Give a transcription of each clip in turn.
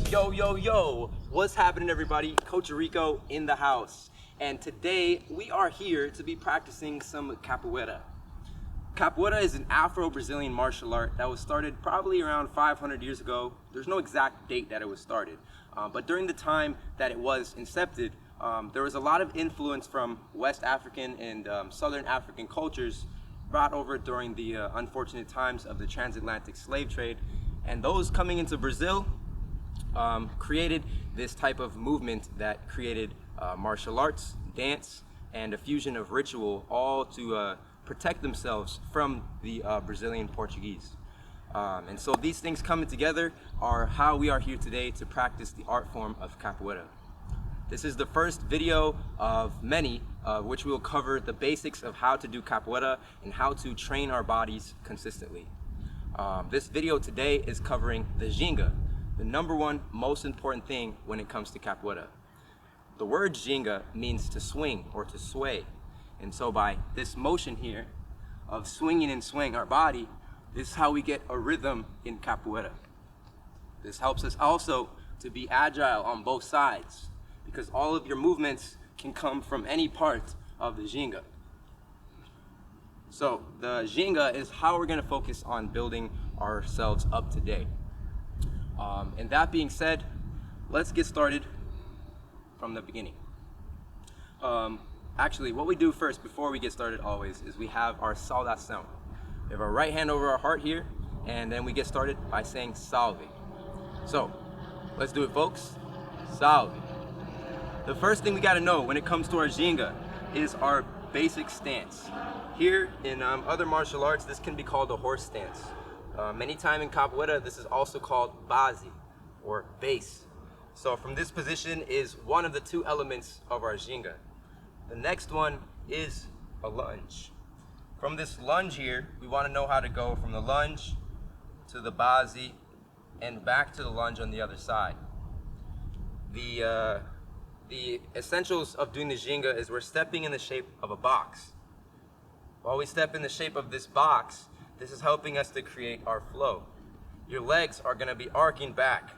Yo, yo, yo, what's happening everybody? Coach Rico in the house. And today we are here to be practicing some Capoeira. Capoeira is an Afro-Brazilian martial art that was started probably around 500 years ago. There's no exact date that it was started, but during the time that it was incepted, there was a lot of influence from West African and Southern African cultures brought over during the unfortunate times of the transatlantic slave trade. And those coming into Brazil created this type of movement that created martial arts, dance, and a fusion of ritual, all to protect themselves from the Brazilian Portuguese. And so these things coming together are how we are here today to practice the art form of Capoeira. This is the first video of many, which we will cover the basics of how to do Capoeira and how to train our bodies consistently. This video today is covering the Ginga, the number one most important thing when it comes to Capoeira. The word Ginga means to swing or to sway. And so by this motion here of swinging and swaying our body, this is how we get a rhythm in Capoeira. This helps us also to be agile on both sides, because all of your movements can come from any part of the Ginga. So the Ginga is how we're going to focus on building ourselves up today. And that being said, let's get started from the beginning. Actually, what we do first before we get started always is we have our saudação. We have our right hand over our heart here, and then we get started by saying salve. So let's do it, folks. Salve. The first thing we got to know when it comes to our Ginga is our basic stance. Here in other martial arts, this can be called a horse stance. Many times in Capoeira, this is also called base, or base. So from this position is one of the two elements of our Ginga. The next one is a lunge. From this lunge here, we want to know how to go from the lunge to the base and back to the lunge on the other side. The essentials of doing the Ginga is we're stepping in the shape of a box. While we step in the shape of this box, this is helping us to create our flow. Your legs are going to be arcing back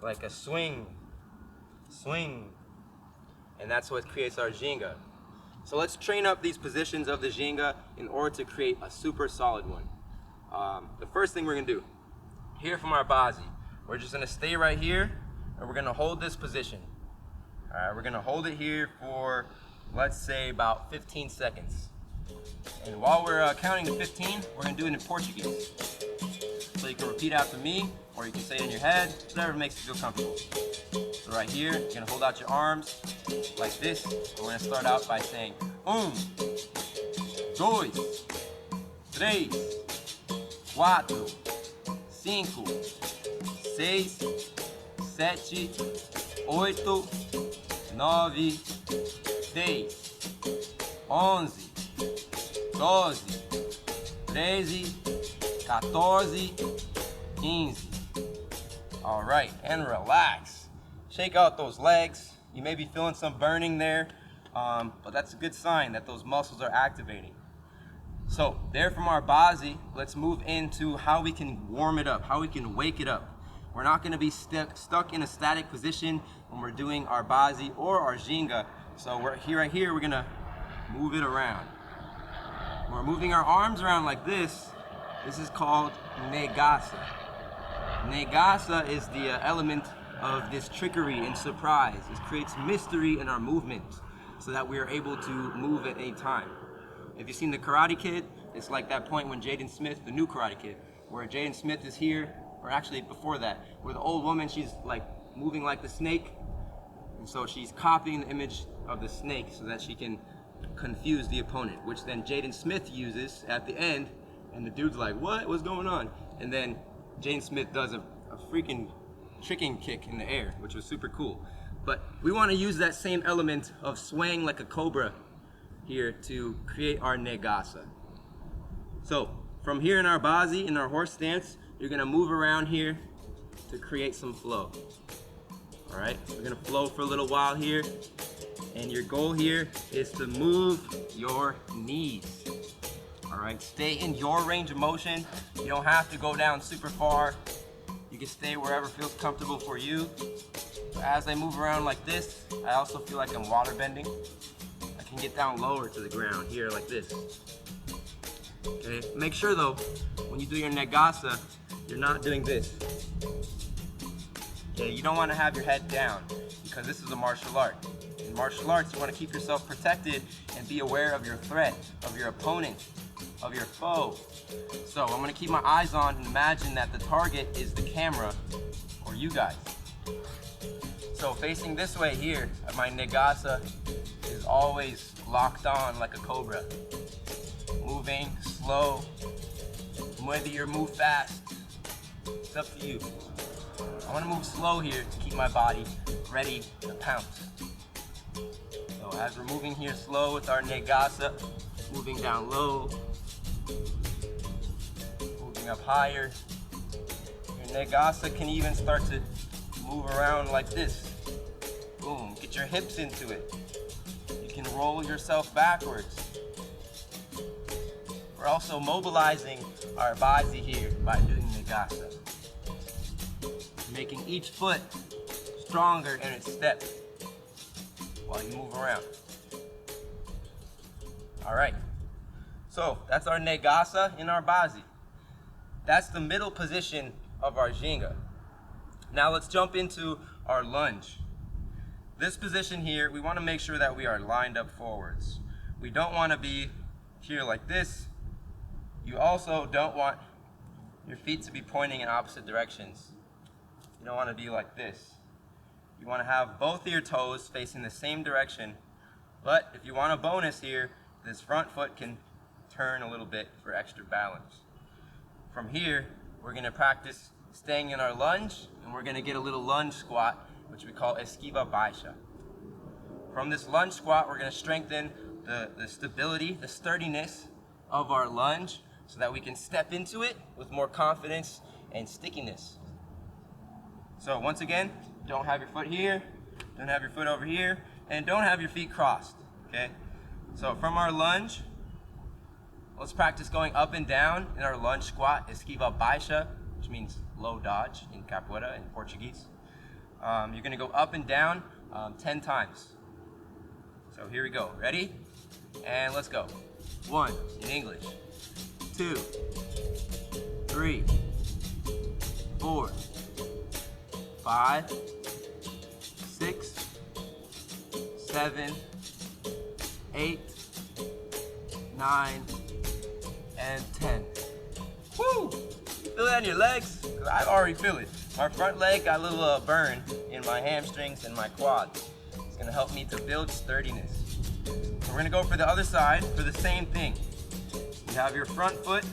like a swing, swing, and that's what creates our Ginga. So let's train up these positions of the Ginga in order to create a super solid one. The first thing we're going to do, here from our base, we're just going to stay right here and we're going to hold this position. All right, we're going to hold it here for, let's say, about 15 seconds. And while we're counting to 15, we're going to do it in Portuguese. So you can repeat after me, or you can say it in your head, whatever makes you feel comfortable. So right here, you're going to hold out your arms like this. We're going to start out by saying, 1, 2, 3, 4, 5, 6, 7, 8, 9, 10, 11, 12, 13, 14, 15. All right, and relax. Shake out those legs. You may be feeling some burning there, but that's a good sign that those muscles are activating. So there from our base, let's move into how we can warm it up, how we can wake it up. We're not going to be stuck in a static position when we're doing our base or our Ginga. So right here, we're going to move it around. When we're moving our arms around like this, this is called Negaça. Negaça is the element of this trickery and surprise. It creates mystery in our movement so that we are able to move at any time. If you've seen the Karate Kid, it's like that point when Jaden Smith, the new Karate Kid, where Jaden Smith is here, or actually before that, where the old woman, she's like moving like the snake, and so she's copying the image of the snake so that she can confuse the opponent, which then Jaden Smith uses at the end, and the dude's like, what? What's going on? And then Jaden Smith does a freaking chicken kick in the air, which was super cool. But we want to use that same element of swaying like a cobra here to create our Negaça. So from here in our base, in our horse stance, you're going to move around here to create some flow. All right, we're going to flow for a little while here. And your goal here is to move your knees. All right, stay in your range of motion. You don't have to go down super far. You can stay wherever feels comfortable for you. As I move around like this, I also feel like I'm water bending. I can get down lower to the ground here like this. Okay, make sure though, when you do your Negaça, you're not doing this. Okay, you don't want to have your head down because this is a martial art. In martial arts, you want to keep yourself protected and be aware of your threat, of your opponent, of your foe. So I'm going to keep my eyes on and imagine that the target is the camera or you guys. So facing this way here, my Negaça is always locked on like a cobra. Moving slow, whether you move fast, it's up to you. I want to move slow here to keep my body ready to pounce. So as we're moving here slow with our Negaça, moving down low, moving up higher. Your Negaça can even start to move around like this. Boom, get your hips into it. You can roll yourself backwards. We're also mobilizing our body here by doing Negaça, making each foot stronger in its step while you move around. All right, so that's our Negaça in our base. That's the middle position of our Ginga. Now let's jump into our lunge. This position here, we want to make sure that we are lined up forwards. We don't want to be here like this. You also don't want your feet to be pointing in opposite directions. You don't want to be like this. You want to have both of your toes facing the same direction, but if you want a bonus here, this front foot can turn a little bit for extra balance. From here, we're going to practice staying in our lunge, and we're going to get a little lunge squat, which we call esquiva baixa. From this lunge squat, we're going to strengthen the stability, the sturdiness of our lunge so that we can step into it with more confidence and stickiness. So once again, don't have your foot here, don't have your foot over here, and don't have your feet crossed, okay? So from our lunge, let's practice going up and down in our lunge squat, esquiva baixa, which means low dodge in Capoeira in Portuguese. You're gonna go up and down 10 times. So here we go, ready? And let's go. 1 in English, 2, 3, 4, 5, 6, 7, 8, 9, and 10. Woo! Feel it on your legs? 'Cause I already feel it. My front leg got a little burn in my hamstrings and my quads. It's gonna help me to build sturdiness. So we're gonna go for the other side for the same thing. You have your front foot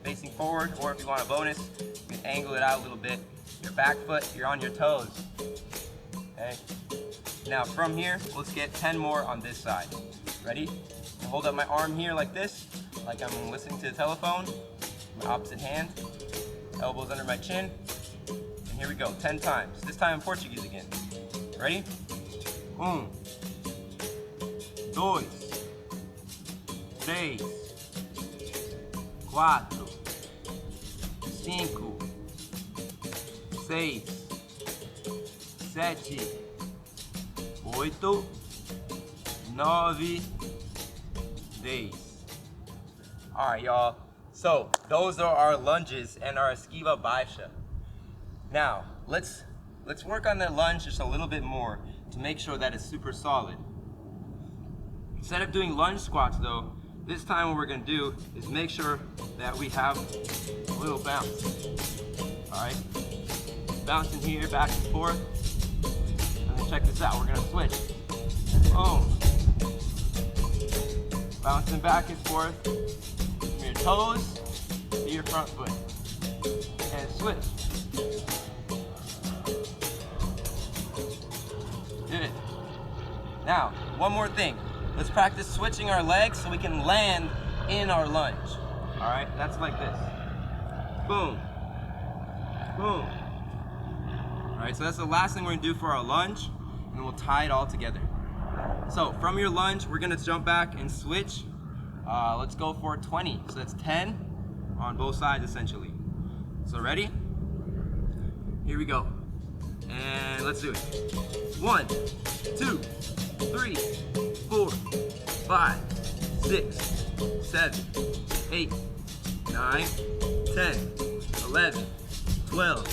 facing forward, or if you want a bonus, you can angle it out a little bit. Your back foot, you're on your toes. Okay? Now from here, let's get 10 more on this side. Ready? I hold up my arm here like this, like I'm listening to the telephone. My opposite hand, elbows under my chin. And here we go, 10 times. This time in Portuguese again. Ready? 1, 2, 3, 4, 5, 6, 7, 8, 9, 10. All right, y'all. So those are our lunges and our esquiva baixa. Now let's work on that lunge just a little bit more to make sure that it's super solid. Instead of doing lunge squats though, this time what we're gonna do is make sure that we have a little bounce. All right, bouncing here back and forth. And then check this out, we're gonna switch. Boom. Bouncing back and forth from your toes to your front foot. And switch. Good. Now, one more thing. Let's practice switching our legs so we can land in our lunge. All right, that's like this. Boom. Boom. All right, so that's the last thing we're gonna do for our lunge, and we'll tie it all together. So from your lunge, we're gonna jump back and switch Let's go for 20. So that's 10 on both sides essentially. So ready? Here we go. And let's do it. 1, 2, 3, 4, 5, 6, 7, 8, 9, 10, 11, 12,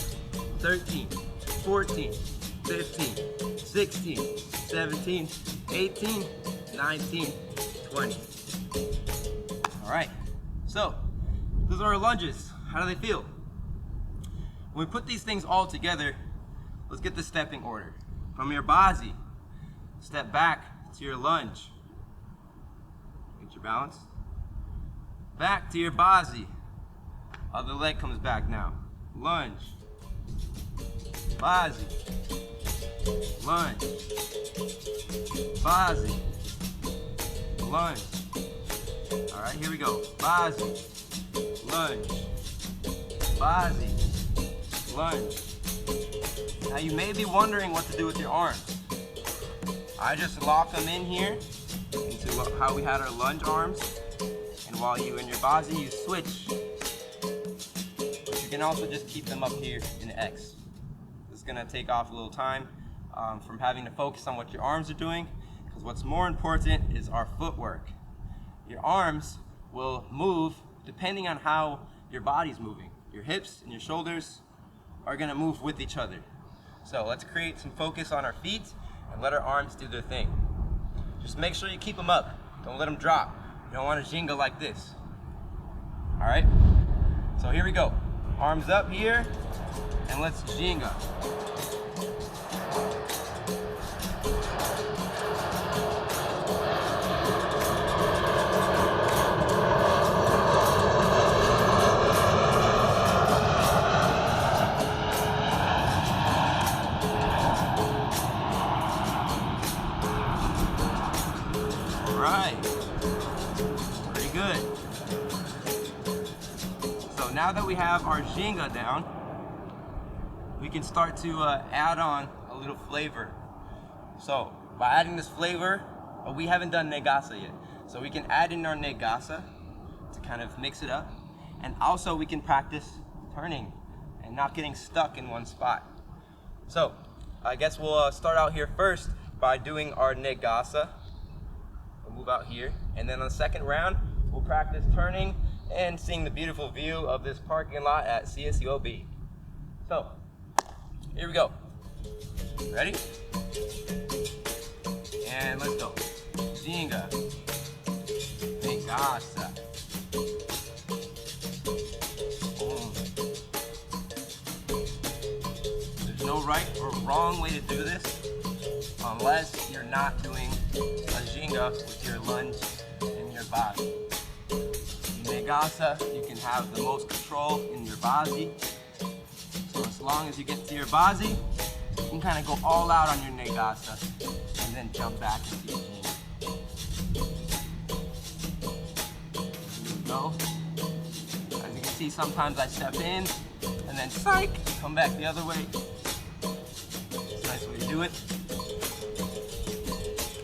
13, 14, 15, 16, 17, 18, 19, 20. All right, so those are our lunges. How do they feel? When we put these things all together, let's get the stepping order. From your basi, step back to your lunge. Get your balance. Back to your basi. Other leg comes back now. Lunge. Basi. Lunge. Basi. Lunge. All right, here we go. Basi. Lunge. Basi. Lunge. Now you may be wondering what to do with your arms. I just lock them in here into how we had our lunge arms. And while you in your basi, you switch. But you can also just keep them up here in X. This is gonna take off a little time from having to focus on what your arms are doing, because what's more important is our footwork. Your arms will move depending on how your body's moving. Your hips and your shoulders are gonna move with each other. So let's create some focus on our feet and let our arms do their thing. Just make sure you keep them up. Don't let them drop. You don't want to ginga like this. All right? So here we go. Arms up here, and let's ginga. Now that we have our ginga down, we can start to add on a little flavor. So by adding this flavor, we haven't done Negaça yet. So we can add in our Negaça to kind of mix it up. And also we can practice turning and not getting stuck in one spot. So I guess we'll start out here first by doing our Negaça. We'll move out here. And then on the second round, we'll practice turning and seeing the beautiful view of this parking lot at CSUOB. So, here we go. Ready? And let's go. Ginga. Negaça. There's no right or wrong way to do this unless you're not doing a ginga with your lunge and your body. Negaça, you can have the most control in your basi. So as long as you get to your basi, you can kind of go all out on your Negaça and then jump back into your ginga. Here we go. As you can see, sometimes I step in and then psych, come back the other way. It's a nice way to do it.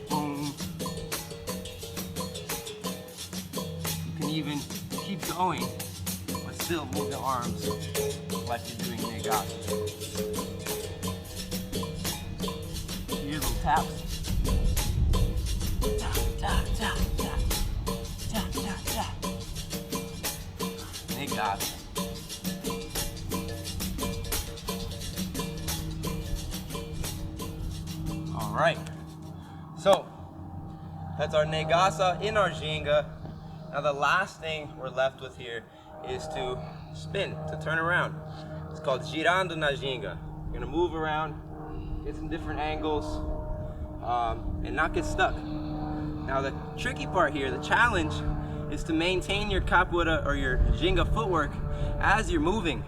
Boom. You can even keep going, but still move the arms like you're doing Negaça. Hear little taps. Tap, tap, tap, tap. Tap, tap, tap. Negaça. All right. So that's our Negaça in our ginga. Now the last thing we're left with here is to spin, to turn around. It's called Girando Na Ginga. You're gonna move around, get some different angles, and not get stuck. Now the tricky part here, the challenge, is to maintain your capoeira or your ginga footwork as you're moving.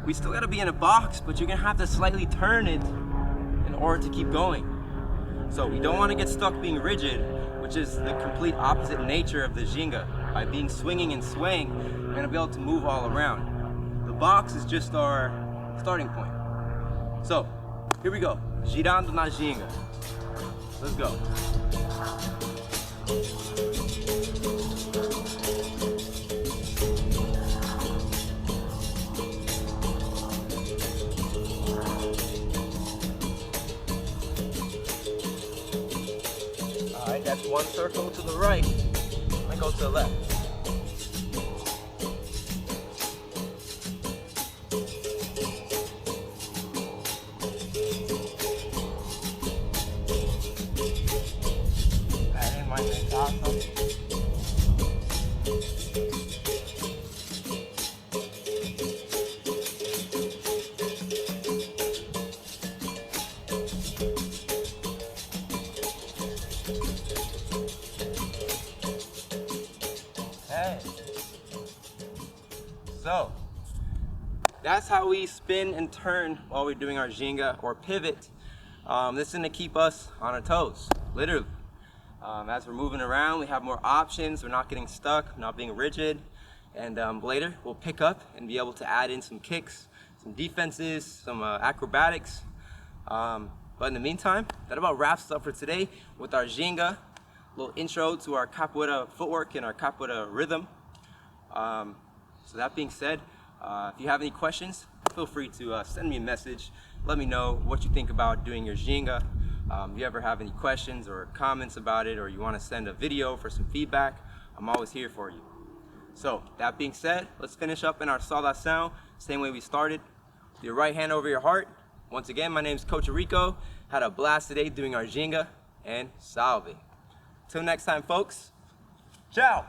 We still gotta be in a box, but you're gonna have to slightly turn it in order to keep going. So we don't wanna get stuck being rigid, which is the complete opposite nature of the ginga. By being swinging and swaying, we're gonna be able to move all around. The box is just our starting point. So, here we go. Girando Na Ginga. Let's go. That's one circle to the right, and go to the left. Add in my Negaça. Okay. So that's how we spin and turn while we're doing our Ginga or pivot. This is going to keep us on our toes, literally. As we're moving around, we have more options. We're not getting stuck, not being rigid. And later, we'll pick up and be able to add in some kicks, some defenses, some acrobatics. But in the meantime, that about wraps up for today with our Ginga. A little intro to our Capoeira footwork and our Capoeira rhythm. So that being said, if you have any questions, feel free to send me a message. Let me know what you think about doing your Ginga. If you ever have any questions or comments about it, or you want to send a video for some feedback, I'm always here for you. So that being said, let's finish up in our Saudação, same way we started. With your right hand over your heart. Once again, my name is Coach Rico. Had a blast today doing our Ginga, and salve. Till next time, folks. Ciao.